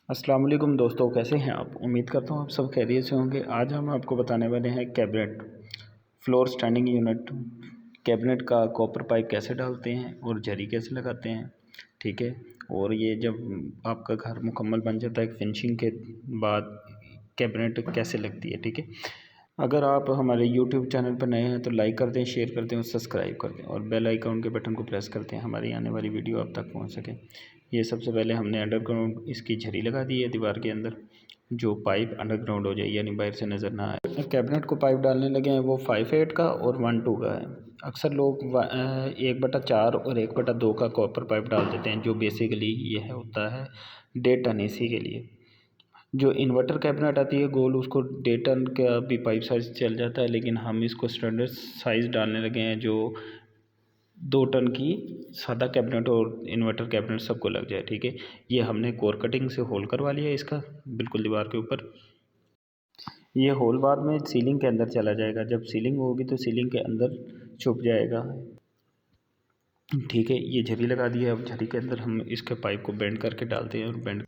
अस्सलाम वालेकुम दोस्तों, कैसे हैं आप। उम्मीद करता हूँ आप सब खैरियत से होंगे। आज हम आपको बताने वाले हैं cabinet floor standing unit cabinet का कॉपर पाइप कैसे डालते हैं और जरी कैसे लगाते हैं। ठीक है। और ये जब आपका घर मुकम्मल बन जाता है फिनिशिंग के बाद कैबिनेट कैसे लगती है। ठीक है। अगर आप हमारे YouTube चैनल पर नए हैं तो लाइक कर दें, शेयर कर दें और सब्सक्राइब कर दें और बेल आइकन के बटन को प्रेस कर दें, हमारी आने वाली वीडियो आप तक पहुंच सके। ये सबसे पहले हमने अंडरग्राउंड इसकी झरी लगा दी है दीवार के अंदर, जो पाइप अंडरग्राउंड हो जाए यानी बाहर से नज़र ना आए। कैबिनेट को पाइप डालने लगे हैं वो 5/8 का और 1/2 का है। अक्सर लोग 1/4 और 1/2 का कॉपर पाइप डाल देते हैं, जो बेसिकली यह होता है 1.5 टन AC के लिए। जो इन्वर्टर कैबिनेट आती है गोल, उसको 1.5 टन का भी पाइप साइज़ चल जाता है, लेकिन हम इसको स्टैंडर्ड साइज़ डालने लगे हैं जो 2 टन की सादा कैबिनेट और इन्वर्टर कैबिनेट सबको लग जाए। ठीक है। ये हमने कोर कटिंग से होल करवा लिया इसका बिल्कुल दीवार के ऊपर। ये होल बाद में सीलिंग के अंदर चला जाएगा, जब सीलिंग होगी तो सीलिंग के अंदर छुप जाएगा। ठीक है। ये झरी लगा दी है, अब झरी के अंदर हम इसके पाइप को बेंड करके डालते हैं और बेंड।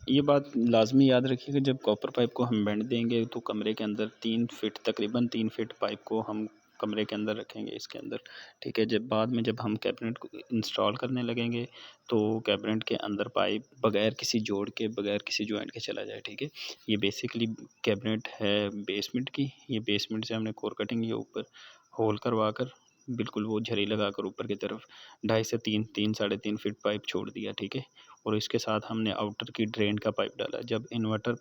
ये बात लाजमी याद रखिएगा, जब कॉपर पाइप को हम बेंड देंगे तो कमरे के अंदर 3 फीट तकरीबन 3 फीट पाइप को हम कमरे के अंदर रखेंगे इसके अंदर। ठीक है। जब बाद में जब हम कैबिनेट को इंस्टॉल करने लगेंगे तो कैबिनेट के अंदर पाइप बगैर किसी जोड़ के बगैर किसी जॉइंट के चला जाए। ठीक है। ये बेसिकली कैबिनेट है बेसमेंट की। ये बेसमेंट से हमने कोर कटिंग ये ऊपर होल करवा कर बिल्कुल वो झरी लगा कर ऊपर की तरफ 2.5 से 3 साढ़े 3 फीट पाइप छोड़ दिया। ठीक है। और इसके साथ हमने आउटर की ड्रेन का पाइप डाला। जब इन्वर्टर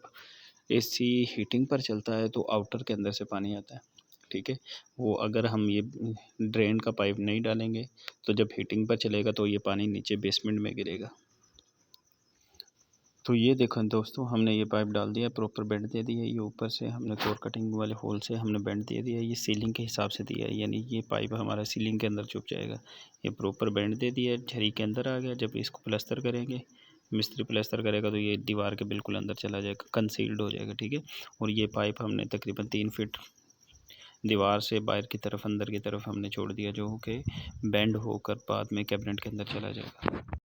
AC हीटिंग पर चलता है तो आउटर के अंदर से पानी आता है। ठीक है। वो अगर हम ये ड्रेन का पाइप नहीं डालेंगे तो जब हीटिंग पर चलेगा तो ये पानी नीचे बेसमेंट में गिरेगा। तो ये देखो दोस्तों, हमने ये पाइप डाल दिया, प्रॉपर बेंड दे दिया। ये ऊपर से हमने कोर कटिंग वाले होल से हमने बेंड दे दिया। ये सीलिंग के हिसाब से दिया है, यानी ये पाइप हमारा सीलिंग के अंदर छुप जाएगा। ये प्रॉपर बेंड दे दिया, झरी के अंदर आ गया। जब इसको प्लास्टर करेंगे, मिस्त्री प्लास्टर करेगा तो ये दीवार के बिल्कुल अंदर चला जाएगा, कंसील्ड हो जाएगा। ठीक है। और ये पाइप हमने तकरीबन 3 फीट दीवार से बाहर की तरफ अंदर की तरफ हमने छोड़ दिया, जो कि बेंड होकर बाद में कैबिनेट के अंदर चला जाएगा।